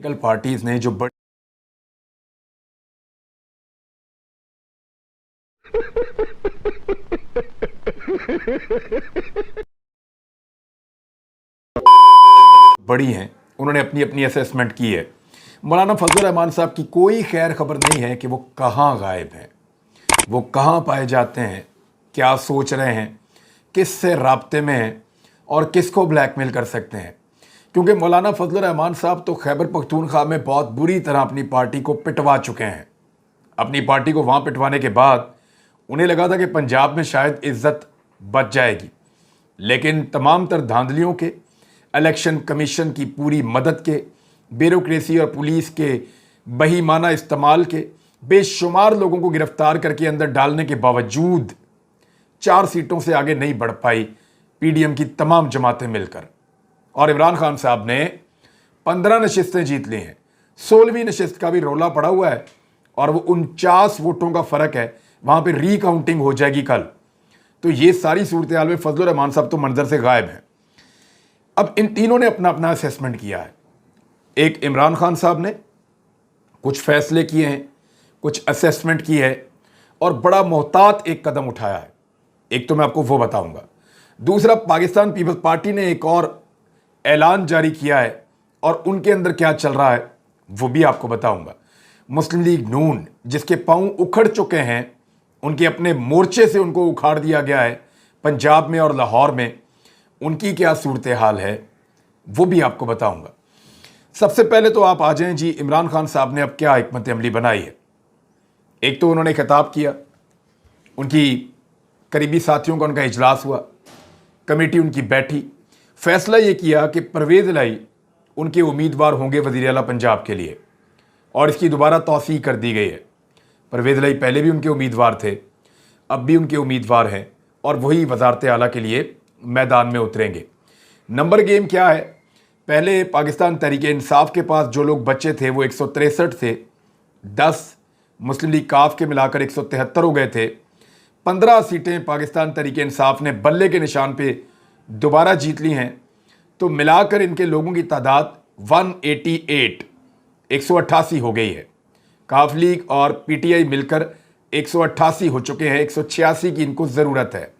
Political parties ने जो बड़ी हैं, उन्होंने अपनी अपनी असेसमेंट की है। मौलाना फजल रहमान साहब की कोई खैर खबर नहीं है कि वो कहाँ गायब हैं, वो कहाँ पाए जाते हैं, क्या सोच रहे हैं, किससे राब्ते में हैं और किसको ब्लैकमेल कर सकते हैं। क्योंकि मौलाना फजल रहमान साहब तो खैबर पख्तूनख्वा में बहुत बुरी तरह अपनी पार्टी को पिटवा चुके हैं। अपनी पार्टी को वहाँ पिटवाने के बाद उन्हें लगा था कि पंजाब में शायद इज्जत बच जाएगी, लेकिन तमाम तर धांधलियों के, इलेक्शन कमीशन की पूरी मदद के, ब्यूरोक्रेसी और पुलिस के बहीमाना इस्तेमाल के, बेशुमार लोगों को गिरफ्तार करके अंदर डालने के बावजूद 4 सीटों से आगे नहीं बढ़ पाई पीडीएम की तमाम जमातें मिलकर। और इमरान खान साहब ने 15 नशिस्तें जीत ली हैं, 16वीं नशिस्त का भी रौला पड़ा हुआ है और वो 49 वोटों का फ़र्क है, वहाँ पे रीकाउंटिंग हो जाएगी कल। तो ये सारी सूरत हाल में फजल रहमान साहब तो मंजर से गायब हैं। अब इन तीनों ने अपना अपना असेसमेंट किया है। एक इमरान खान साहब ने कुछ फैसले किए हैं, कुछ असेसमेंट की है और बड़ा मोहतात एक कदम उठाया है। एक तो मैं आपको वो बताऊंगा। दूसरा, पाकिस्तान पीपल्स पार्टी ने एक और ऐलान जारी किया है और उनके अंदर क्या चल रहा है वो भी आपको बताऊंगा। मुस्लिम लीग नून, जिसके पांव उखड़ चुके हैं, उनके अपने मोर्चे से उनको उखाड़ दिया गया है पंजाब में और लाहौर में, उनकी क्या सूरत हाल है वो भी आपको बताऊंगा। सबसे पहले तो आप आ जाएं जी, इमरान खान साहब ने अब क्या हिकमत अमली बनाई है। एक तो उन्होंने खिताब किया, उनकी करीबी साथियों का उनका इजलास हुआ, कमेटी उनकी बैठी, फैसला ये किया कि परवेज़ इलाही उनके उम्मीदवार होंगे वज़ीर आला पंजाब के लिए और इसकी दोबारा तौसीह कर दी गई है। परवेज़ इलाही पहले भी उनके उम्मीदवार थे, अब भी उनके उम्मीदवार हैं और वही वज़ारत आला के लिए मैदान में उतरेंगे। नंबर गेम क्या है, पहले पाकिस्तान तहरीक इंसाफ के पास जो लोग बच्चे थे वो 163 थे, 10 मुस्लिम लीग काफ के मिलाकर 173 हो गए थे। 15 सीटें पाकिस्तान तहरीक इंसाफ ने बल्ले के निशान पे दोबारा जीत ली हैं। तो मिलाकर इनके लोगों की तादाद 188 188 हो गई है। काफ लीग और पीटीआई मिलकर 188 हो चुके हैं, 186 की इनको ज़रूरत है।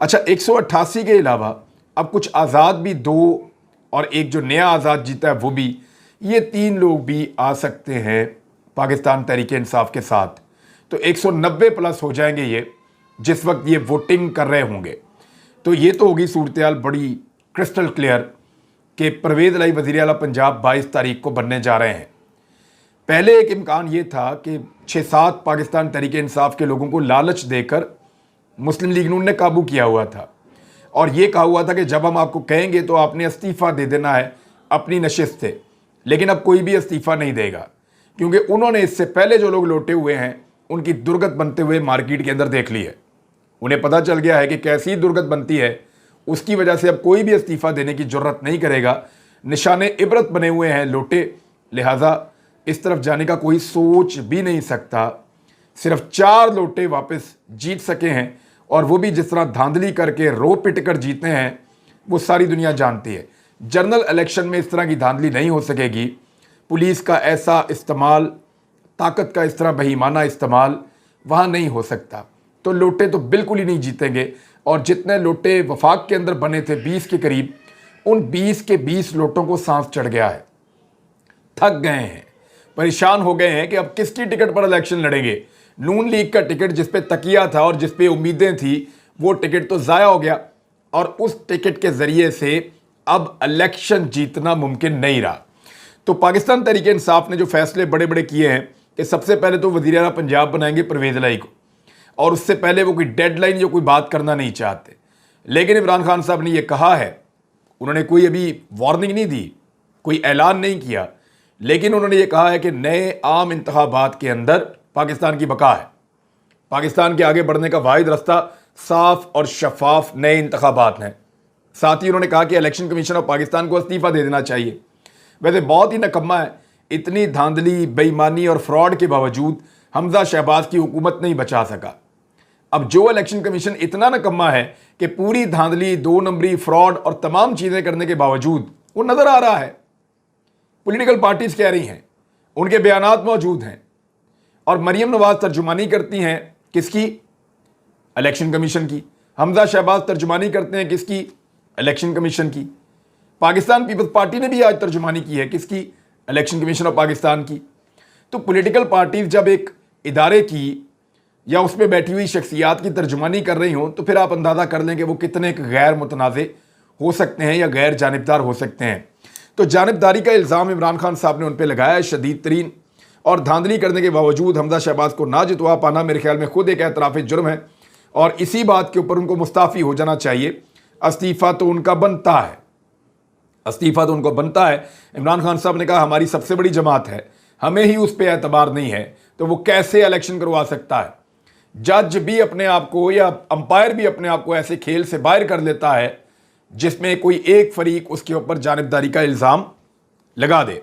अच्छा, 188 के अलावा अब कुछ आज़ाद भी 2 और एक जो नया आज़ाद जीता है वो भी, ये 3 लोग भी आ सकते हैं पाकिस्तान तहरीक इंसाफ के साथ। तो 190 प्लस हो जाएंगे ये जिस वक्त ये वोटिंग कर रहे होंगे। तो ये तो होगी सूरत हाल बड़ी क्रिस्टल क्लियर कि परवेज़ इलाही वज़ीर आला पंजाब 22 तारीख को बनने जा रहे हैं। पहले एक इम्कान ये था कि 6-7 पाकिस्तान तहरीक इंसाफ के लोगों को लालच देकर मुस्लिम लीग नून ने काबू किया हुआ था और ये कहा हुआ था कि जब हम आपको कहेंगे तो आपने इस्तीफ़ा दे देना है अपनी नशिस्त से। लेकिन अब कोई भी इस्तीफ़ा नहीं देगा, क्योंकि उन्होंने इससे पहले जो लोग लौटे हुए हैं उनकी दुर्गत बनते हुए मार्केट के अंदर देख ली है। उन्हें पता चल गया है कि कैसी दुर्गत बनती है, उसकी वजह से अब कोई भी इस्तीफ़ा देने की ज़रूरत नहीं करेगा। निशाने इबरत बने हुए हैं लोटे, लिहाजा इस तरफ जाने का कोई सोच भी नहीं सकता। सिर्फ 4 लोटे वापस जीत सके हैं और वो भी जिस तरह धांधली करके रो पिट कर जीते हैं वो सारी दुनिया जानती है। जनरल इलेक्शन में इस तरह की धांधली नहीं हो सकेगी। पुलिस का ऐसा इस्तेमाल, ताकत का इस तरह बहीमाना इस्तेमाल वहाँ नहीं हो सकता। तो लोटे तो बिल्कुल ही नहीं जीतेंगे। और जितने लोटे वफाक के अंदर बने थे 20 के करीब, उन 20 के 20 लोटों को सांस चढ़ गया है, थक गए हैं, परेशान हो गए हैं कि अब किसकी टिकट पर इलेक्शन लड़ेंगे। नून लीग का टिकट जिस पे तकिया था और जिस पे उम्मीदें थी वो टिकट तो ज़ाया हो गया और उस टिकट के ज़रिए से अब इलेक्शन जीतना मुमकिन नहीं रहा। तो पाकिस्तान तहरीक इंसाफ ने जो फैसले बड़े बड़े किए हैं कि सबसे पहले तो वज़ीर आला पंजाब बनाएंगे परवेज़ इलाही को, और उससे पहले वो कोई डेडलाइन या कोई बात करना नहीं चाहते। लेकिन इमरान खान साहब ने ये कहा है, उन्होंने कोई अभी वार्निंग नहीं दी, कोई ऐलान नहीं किया, लेकिन उन्होंने ये कहा है कि नए आम इंतखाबात के अंदर पाकिस्तान की बका है। पाकिस्तान के आगे बढ़ने का वाहिद रास्ता साफ और शफाफ नए इंतखाबात हैं। साथ ही उन्होंने कहा कि इलेक्शन कमीशन ऑफ पाकिस्तान को इस्तीफ़ा दे देना चाहिए। वैसे बहुत ही नकम्मा है, इतनी धांधली, बेईमानी और फ्रॉड के बावजूद हमजा शहबाज की हुकूमत नहीं बचा सका। अब जो इलेक्शन कमीशन इतना नकम्मा है कि पूरी धांधली, 2 नंबरी, फ्रॉड और तमाम चीज़ें करने के बावजूद वो नज़र आ रहा है। पॉलिटिकल पार्टीज कह रही हैं, उनके बयानात मौजूद हैं, और मरियम नवाज तर्जुमानी करती हैं किसकी? इलेक्शन कमीशन की। हमजा शहबाज तर्जुमानी करते हैं किसकी? इलेक्शन कमीशन की। पाकिस्तान पीपल्स पार्टी ने भी आज तर्जुमानी की है किसकी? इलेक्शन कमीशन ऑफ पाकिस्तान की। तो पॉलिटिकल पार्टीज जब एक इदारे की या उसमें बैठी हुई शख्सियात की तर्जुमानी कर रही हों, तो फिर आप अंदाज़ा कर लें कि वो कितने गैर मुतनाज़े हो सकते हैं या गैर जानिबदार हो सकते हैं। तो जानिबदारी का इल्ज़ाम इमरान खान साहब ने उन पर लगाया है शदीद तरीन, और धांधली करने के बावजूद हमजा शहबाज को ना जितवा पाना मेरे ख्याल में खुद एक एतराफ़ जुर्म है, और इसी बात के ऊपर उनको मुस्ताफ़ी हो जाना चाहिए। इस्तीफ़ा तो उनका बनता है, इस्तीफ़ा तो उनको बनता है। इमरान खान साहब ने कहा हमारी सबसे बड़ी जमात है, हमें ही उस पर एतबार नहीं है, तो वो कैसे इलेक्शन करवा सकता है? जज भी अपने आप को या अंपायर भी अपने आप को ऐसे खेल से बाहर कर लेता है जिसमें कोई एक फरीक उसके ऊपर जानिबदारी का इल्ज़ाम लगा दे।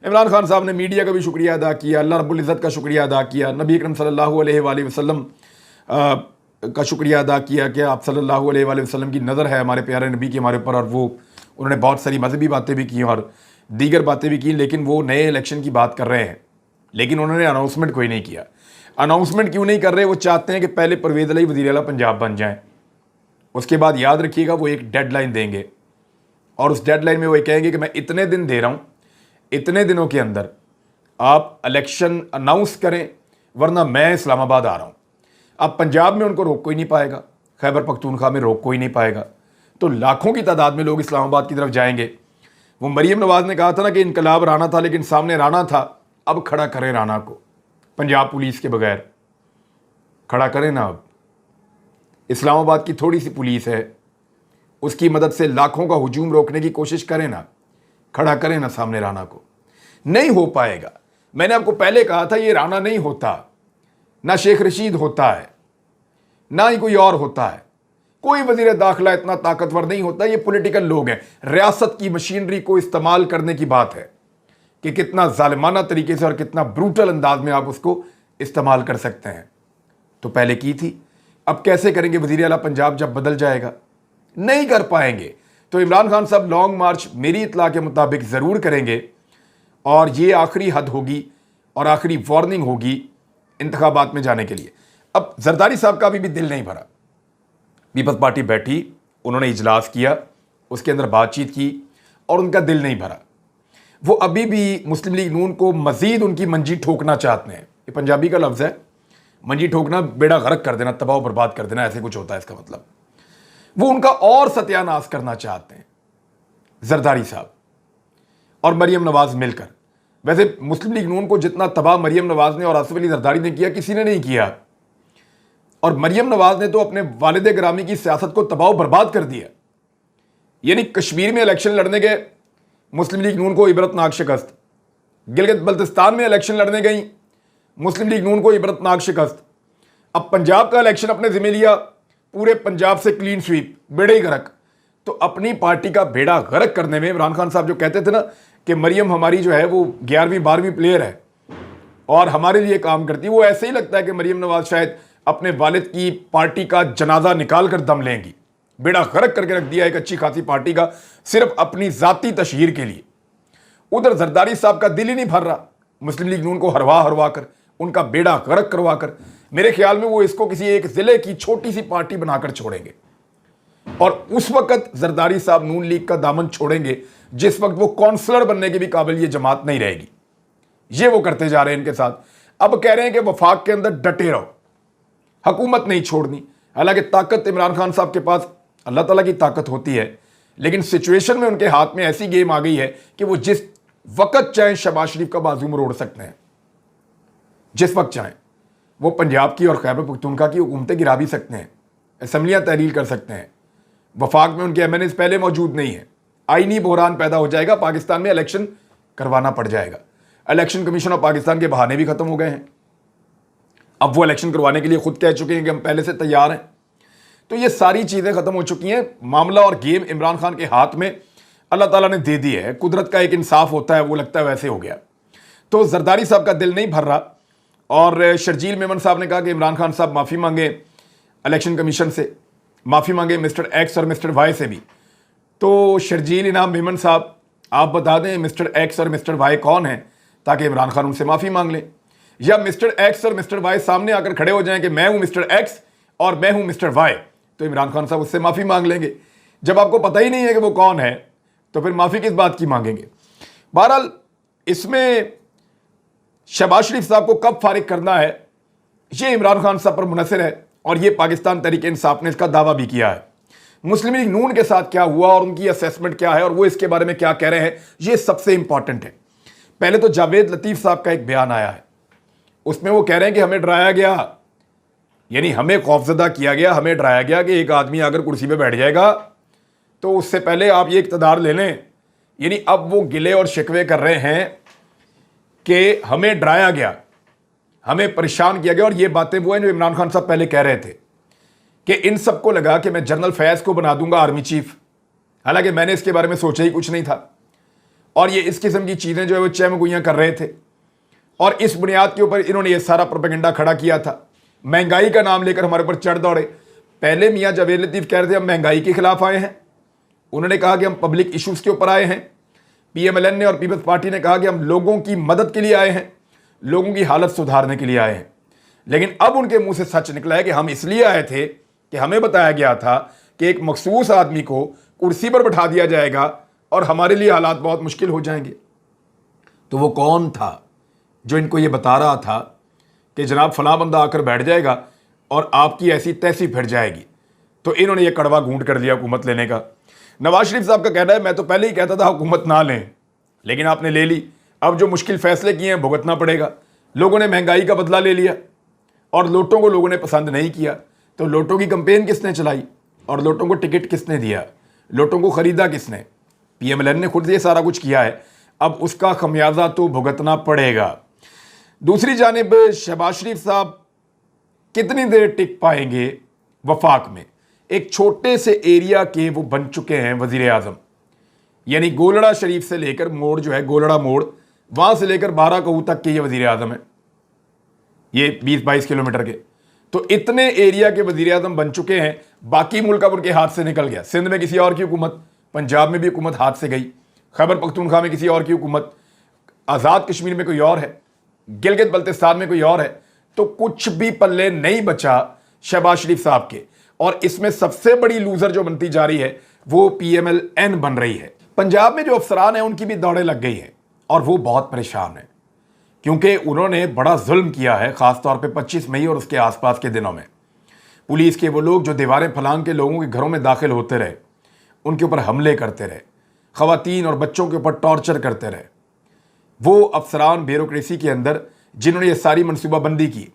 इमरान खान साहब ने मीडिया का भी शुक्रिया अदा किया, अल्लाह रब्बुल इज़्ज़त का शुक्रिया अदा किया, नबी अकरम सल्लल्लाहु अलैहि वसल्लम का शुक्रिया अदा किया कि आप सल्लल्लाहु अलैहि वसल्लम की नज़र है हमारे प्यारे नबी की हमारे ऊपर, और वो उन्होंने बहुत सारी मजहबी बातें भी की और दीगर बातें भी की, लेकिन वो नए इलेक्शन की बात कर रहे हैं, लेकिन उन्होंने अनाउंसमेंट कोई नहीं किया। अनाउंसमेंट क्यों नहीं कर रहे? वो चाहते हैं कि पहले परवेज़ अली वज़ीर आला पंजाब बन जाएं, उसके बाद याद रखिएगा वो एक डेडलाइन देंगे, और उस डेडलाइन में वो ये कहेंगे कि मैं इतने दिन दे रहा हूँ, इतने दिनों के अंदर आप इलेक्शन अनाउंस करें वरना मैं इस्लामाबाद आ रहा हूँ। अब पंजाब में उनको रोक कोई नहीं पाएगा, खैबर पख्तूनख्वा में रोक कोई नहीं पाएगा, तो लाखों की तादाद में लोग इस्लामाबाद की तरफ जाएंगे। वो मरियम नवाज ने कहा था ना कि इनकलाब राणा था, लेकिन सामने राणा था, अब खड़ा करें राणा को, पंजाब पुलिस के बगैर खड़ा करें ना। अब इस्लामाबाद की थोड़ी सी पुलिस है, उसकी मदद से लाखों का हुजूम रोकने की कोशिश करें ना, खड़ा करें ना सामने राणा को। नहीं हो पाएगा। मैंने आपको पहले कहा था ये राणा नहीं होता, ना शेख रशीद होता है, ना ही कोई और होता है, कोई वजीर दाखिला इतना ताकतवर नहीं होता। ये पॉलिटिकल लोग हैं। रियासत की मशीनरी को इस्तेमाल करने की बात है कि कितना जालिमाना तरीके से और कितना ब्रूटल अंदाज में आप उसको इस्तेमाल कर सकते हैं। तो पहले की थी, अब कैसे करेंगे वजीर आला पंजाब जब बदल जाएगा? नहीं कर पाएंगे। तो इमरान खान साहब लॉन्ग मार्च मेरी इत्तला के मुताबिक ज़रूर करेंगे, और ये आखिरी हद होगी और आखिरी वार्निंग होगी इंतखाबात में जाने के लिए। अब जरदारी साहब का भी दिल नहीं भरा। पीपल्स पार्टी बैठी, उन्होंने इजलास किया, उसके अंदर बातचीत की, और उनका दिल नहीं भरा। वो अभी भी मुस्लिम लीग नून को मजीद उनकी मंजी ठोकना चाहते हैं। ये पंजाबी का लफ्ज़ है, मंजी ठोकना, बेड़ा गर्क कर देना, तबाह बर्बाद कर देना, ऐसे कुछ होता है इसका मतलब। वो उनका और सत्यानाश करना चाहते हैं जरदारी साहब और मरियम नवाज मिलकर। वैसे मुस्लिम लीग नून को जितना तबाह मरियम नवाज ने और आसिफ अली जरदारी ने किया, किसी ने नहीं किया। और मरियम नवाज ने तो अपने वालिद ग्रामी की सियासत को तबाह बर्बाद कर दिया। यानी कश्मीर में इलेक्शन लड़ने गए, मुस्लिम लीग नून को इबरतनाक शिकस्त। गिलगित बल्तिस्तान में इलेक्शन लड़ने गई, मुस्लिम लीग नून को इबरतनाक शिकस्त। अब पंजाब का इलेक्शन अपने जिम्मे लिया, पूरे पंजाब से क्लीन स्वीप, बेड़े गर्क। तो अपनी पार्टी का बेड़ा गर्क करने में इमरान खान साहब जो कहते थे ना कि मरियम हमारी जो है वो 11वीं 12वीं प्लेयर है और हमारे लिए काम करती है, वो ऐसे ही लगता है कि मरियम नवाज शायद अपने वालिद की पार्टी का जनाजा निकाल कर दम लेंगी। बेड़ा गर्क करके रख दिया एक अच्छी खासी पार्टी का, सिर्फ अपनी जाती तशहीर के लिए। उधर जरदारी साहब का दिल ही नहीं भर रहा मुस्लिम लीग नून को हरवा हरवा कर, उनका बेड़ा गर्क करवा कर। मेरे ख्याल में वो इसको किसी एक जिले की छोटी सी पार्टी बनाकर छोड़ेंगे, और उस वक्त जरदारी साहब नून लीग का दामन छोड़ेंगे जिस वक्त वो काउंसलर बनने की भी काबिल ये जमात नहीं रहेगी। ये वो करते जा रहे हैं इनके साथ। अब कह रहे हैं कि वफाक के अंदर डटे रहो, हुकूमत नहीं छोड़नी। हालांकि ताकत इमरान खान साहब के पास अल्लाह ताला की ताकत होती है, लेकिन सिचुएशन में उनके हाथ में ऐसी गेम आ गई है कि वो जिस वक्त चाहें शहबाज शरीफ का बाजू मरोड़ सकते हैं, जिस वक्त चाहें। वो पंजाब की और खैबर पख्तूनख्वा की हुकूमतें गिरा भी सकते हैं, असम्बलियाँ तहरील कर सकते हैं। वफाक में उनके एमएनएस पहले मौजूद नहीं है, आईनी बहरान पैदा हो जाएगा, पाकिस्तान में इलेक्शन करवाना पड़ जाएगा। इलेक्शन कमीशन ऑफ पाकिस्तान के बहाने भी खत्म हो गए हैं। अब वो इलेक्शन करवाने के लिए खुद कह चुके हैं कि हम पहले से तैयार हैं। तो ये सारी चीज़ें ख़त्म हो चुकी हैं। मामला और गेम इमरान खान के हाथ में अल्लाह ताला ने दे दी है। कुदरत का एक इंसाफ होता है, वो लगता है वैसे हो गया। तो जरदारी साहब का दिल नहीं भर रहा, और शर्जील मेमन साहब ने कहा कि इमरान खान साहब माफ़ी मांगे इलेक्शन कमीशन से, माफ़ी मांगे मिस्टर एक्स और मिस्टर वाई से भी। तो शर्जील इनाम मेमन साहब आप बता दें मिस्टर एक्स और मिस्टर वाई कौन है, ताकि इमरान खान उनसे माफ़ी मांग लें। या मिस्टर एक्स और मिस्टर वाई सामने आकर खड़े हो जाएं कि मैं हूं मिस्टर एक्स और मैं हूं मिस्टर वाई, तो इमरान खान साहब उससे माफ़ी मांग लेंगे। जब आपको पता ही नहीं है कि वो कौन है, तो फिर माफ़ी किस बात की मांगेंगे। बहरहाल इसमें शहबाज शरीफ साहब को कब फारिग करना है, ये इमरान खान साहब पर मुनहसर है, और ये पाकिस्तान तहरीक इंसाफ ने इसका दावा भी किया है। मुस्लिम लीग नून के साथ क्या हुआ और उनकी असेसमेंट क्या है और वो इसके बारे में क्या कह रहे हैं, ये सबसे इंपॉर्टेंट है। पहले तो जावेद लतीफ़ साहब का एक बयान आया है, उसमें वो कह रहे हैं कि हमें डराया गया, यानी हमें खौफजदा किया गया, हमें डराया गया कि एक आदमी अगर कुर्सी पे बैठ जाएगा तो उससे पहले आप ये इक़्तिदार ले लें। यानी अब वो गिले और शिकवे कर रहे हैं कि हमें डराया गया, हमें परेशान किया गया। और ये बातें वो हैं जो इमरान खान साहब पहले कह रहे थे कि इन सबको लगा कि मैं जनरल फैज़ को बना दूंगा आर्मी चीफ, हालांकि मैंने इसके बारे में सोचा ही कुछ नहीं था। और ये इस किस्म की चीज़ें जो है वो चहमगोइयाँ कर रहे थे, और इस बुनियाद के ऊपर इन्होंने ये सारा प्रोपेगेंडा खड़ा किया था। महंगाई का नाम लेकर हमारे ऊपर चढ़ दौड़े। पहले मियाँ जावेद लतीफ़ कह रहे थे हम महंगाई के खिलाफ आए हैं, उन्होंने कहा कि हम पब्लिक इश्यूज़ के ऊपर आए हैं। PMLN ने और पीपल्स पार्टी ने कहा कि हम लोगों की मदद के लिए आए हैं, लोगों की हालत सुधारने के लिए आए हैं। लेकिन अब उनके मुंह से सच निकला है कि हम इसलिए आए थे कि हमें बताया गया था कि एक मखसूस आदमी को कुर्सी पर बैठा दिया जाएगा और हमारे लिए हालात बहुत मुश्किल हो जाएंगे। तो वो कौन था जो इनको ये बता रहा था कि जनाब फलां बंदा आकर बैठ जाएगा और आपकी ऐसी तैसी फिर जाएगी। तो इन्होंने ये कड़वा घूंट कर दिया हुकूमत लेने का। नवाज शरीफ साहब का कहना है मैं तो पहले ही कहता था हुकूमत ना लें, लेकिन आपने ले ली, अब जो मुश्किल फैसले किए हैं भुगतना पड़ेगा। लोगों ने महंगाई का बदला ले लिया और लोटों को लोगों ने पसंद नहीं किया, तो लोटों की कंपेन किसने चलाई और लोटों को टिकट किसने दिया, लोटों को ख़रीदा किसने? PMLN ने खुद ये सारा कुछ किया है। अब उसका खमियाजा तो भुगतना पड़ेगा। दूसरी जानिब शहबाज शरीफ साहब कितनी देर टिक पाएंगे वफाक में? एक छोटे से एरिया के वो बन चुके हैं वज़ीर आज़म, यानी गोलड़ा शरीफ से लेकर मोड़ जो है गोलड़ा मोड़, वहाँ से लेकर 12 कहू तक के ये वज़ीर आज़म है, ये 20-22 किलोमीटर के। तो इतने एरिया के वज़ीर आज़म बन चुके हैं। बाकी मुल्क अब उनके हाथ से निकल गया। सिंध में किसी और की हुकूमत, पंजाब में भी हुकूमत हाथ से गई, खैबर पख्तूनख्वा में किसी और की हुकूमत, आज़ाद कश्मीर में कोई और है, गिलगित बल्तिस्तान में कोई और है। तो कुछ भी पल्ले नहीं बचा शहबाज शरीफ साहब के। और इसमें सबसे बड़ी लूजर जो बनती जा रही है वो PMLN बन रही है। पंजाब में जो अफसरान हैं उनकी भी दौड़ें लग गई हैं और वो बहुत परेशान हैं, क्योंकि उन्होंने बड़ा जुल्म किया है, ख़ासतौर पे 25 मई और उसके आसपास के दिनों में। पुलिस के वो लोग जो दीवारें फलांग के लोगों के घरों में दाखिल होते रहे, उनके ऊपर हमले करते रहे, ख़वातीन और बच्चों के ऊपर टॉर्चर करते रहे। वो अफसरान ब्यूरोक्रेसी के अंदर जिन्होंने ये सारी मनसूबाबंदी की,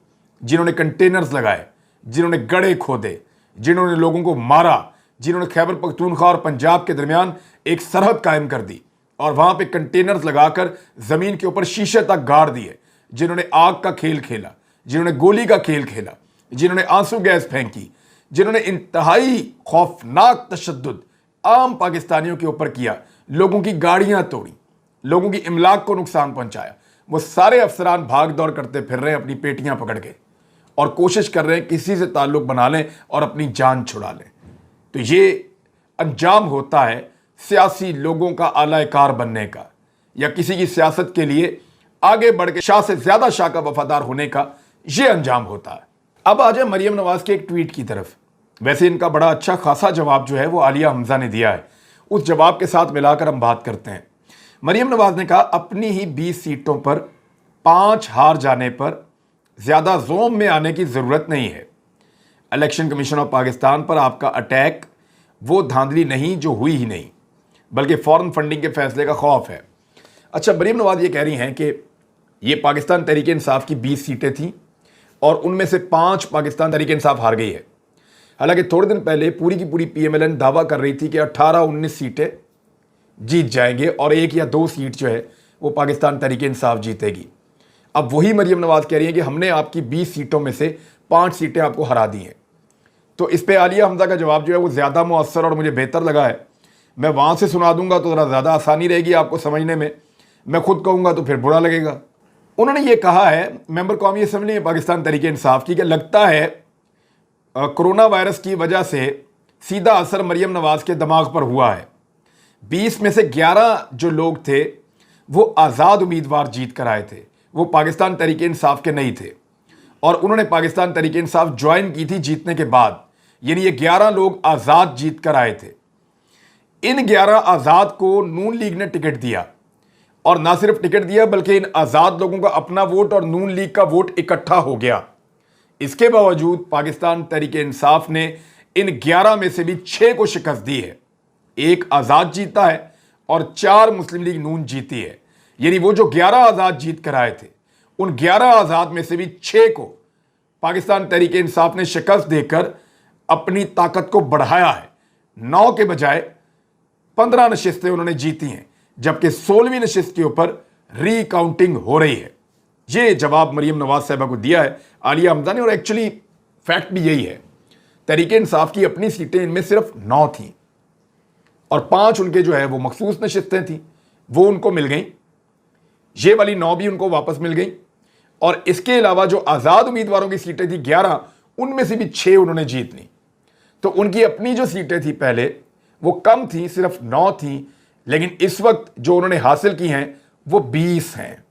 जिन्होंने कंटेनर्स लगाए, जिन्होंने गड्ढे खोदे, जिन्होंने लोगों को मारा, जिन्होंने खैबर पख्तूनख्वा और पंजाब के दरमियान एक सरहद कायम कर दी और वहाँ पे कंटेनर्स लगाकर ज़मीन के ऊपर शीशे तक गाड़ दिए, जिन्होंने आग का खेल खेला, जिन्होंने गोली का खेल खेला, जिन्होंने आंसू गैस फेंकी, जिन्होंने इंतहाई खौफनाक तशद्दुद आम पाकिस्तानियों के ऊपर किया, लोगों की गाड़ियाँ तोड़ी, लोगों की इमलाक को नुकसान पहुँचाया, वो सारे अफसरान भाग दौड़ करते फिर रहे हैं अपनी पेटियाँ पकड़ के और कोशिश कर रहे हैं किसी से ताल्लुक़ बना लें और अपनी जान छुड़ा लें। तो ये अंजाम होता है सियासी लोगों का आलाकार बनने का, या किसी की सियासत के लिए आगे बढ़ के शाह से ज़्यादा शाह का वफादार होने का ये अंजाम होता है। अब आ जाए मरीम नवाज़ के एक ट्वीट की तरफ। वैसे इनका बड़ा अच्छा खासा जवाब जो है वो आलिया हमज़ा ने दिया है, उस जवाब के साथ मिलाकर हम बात करते हैं। मरीम नवाज़ ने कहा अपनी ही 20 सीटों पर 5 हार जाने पर ज़्यादा जोम में आने की ज़रूरत नहीं है। इलेक्शन कमीशन ऑफ पाकिस्तान पर आपका अटैक वो धांधली नहीं जो हुई ही नहीं, बल्कि फ़ौरन फंडिंग के फैसले का खौफ है। अच्छा, मरीम नवाज़ ये कह रही हैं कि ये पाकिस्तान तहरीक इंसाफ की 20 सीटें थीं और उनमें से 5 पाकिस्तान तहरीक इंसाफ हार गई है। हालांकि थोड़े दिन पहले पूरी की पूरी PMLN दावा कर रही थी कि 18-19 सीटें जीत जाएंगे और 1 या 2 सीट जो है वो पाकिस्तान तहरीक इंसाफ जीतेगी। अब वही मरीम नवाज़ कह रही है कि हमने आपकी 20 सीटों में से 5 सीटें आपको हरा दी हैं। तो इस पे आलिया हमज़ा का जवाब जो है वो ज़्यादा मुअस्सर और मुझे बेहतर लगा है। मैं वहाँ से सुना दूंगा तो ज़रा ज़्यादा आसानी रहेगी आपको समझने में, मैं खुद कहूँगा तो फिर बुरा लगेगा। उन्होंने ये कहा है मेंबर कौमी असम्बली में पाकिस्तान तहरीक इंसाफ की कि लगता है कोरोना वायरस की वजह से सीधा असर मरीम नवाज़ के दिमाग पर हुआ है। 20 में से 11 जो लोग थे वो आज़ाद उम्मीदवार जीत कर आए थे, वो पाकिस्तान तहरीक इंसाफ के नहीं थे और उन्होंने पाकिस्तान तहरीक इंसाफ ज्वाइन की थी जीतने के बाद, यानी ये 11 लोग आज़ाद जीत कर आए थे। इन 11 आज़ाद को नून लीग ने टिकट दिया और ना सिर्फ टिकट दिया बल्कि इन आज़ाद लोगों का अपना वोट और नून लीग का वोट इकट्ठा हो गया। इसके बावजूद पाकिस्तान तहरीक इंसाफ ने इन 11 में से भी 6 को शिकस्त दी है। एक आज़ाद जीता है और 4 मुस्लिम लीग नून जीती है, यानी वो जो 11 आज़ाद जीत कर आए थे उन 11 आज़ाद में से भी 6 को पाकिस्तान तहरीक इंसाफ ने शिकस्त देकर अपनी ताकत को बढ़ाया है। 9 के बजाय 15 नशिस्तें उन्होंने जीती हैं, जबकि 16वीं नशिस्त के ऊपर रीकाउंटिंग हो रही है। ये जवाब मरीम नवाज साहिबा को दिया है आलिया हमजा ने, और एक्चुअली फैक्ट भी यही है। तहरीक इंसाफ की अपनी सीटें इनमें सिर्फ 9 थीं और 5 उनके जो है वो मखसूस नशिस्तें थीं, वो उनको मिल गई। ये वाली 9 भी उनको वापस मिल गई और इसके अलावा जो आज़ाद उम्मीदवारों की सीटें थी 11, उनमें से भी 6 उन्होंने जीत ली। तो उनकी अपनी जो सीटें थी पहले वो कम थी, सिर्फ 9 थी, लेकिन इस वक्त जो उन्होंने हासिल की हैं वो 20 हैं।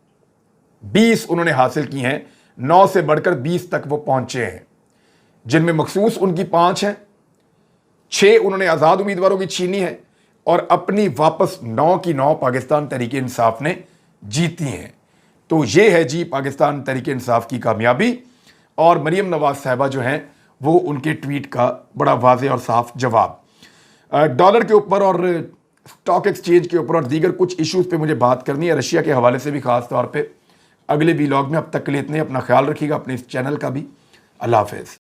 20 उन्होंने हासिल की हैं, 9 से बढ़कर 20 तक वो पहुंचे हैं, जिनमें मखसूस उनकी 5 हैं, 6 उन्होंने आज़ाद उम्मीदवारों की छीनी है और अपनी वापस 9 की 9 पाकिस्तान तहरीक इंसाफ ने जीती हैं। तो ये है जी पाकिस्तान तहरीक इंसाफ की कामयाबी और मरीम नवाज साहिबा जो हैं वो उनके ट्वीट का बड़ा वाज़ेह और साफ जवाब। डॉलर के ऊपर और स्टॉक एक्सचेंज के ऊपर और दीगर कुछ इश्यूज़ पे मुझे बात करनी है, रशिया के हवाले से भी ख़ास तौर पे अगले व्लॉग में। अब तक के लिए इतने, अपना ख्याल रखिएगा, अपने इस चैनल का भी। अल्लाह हाफ़िज़।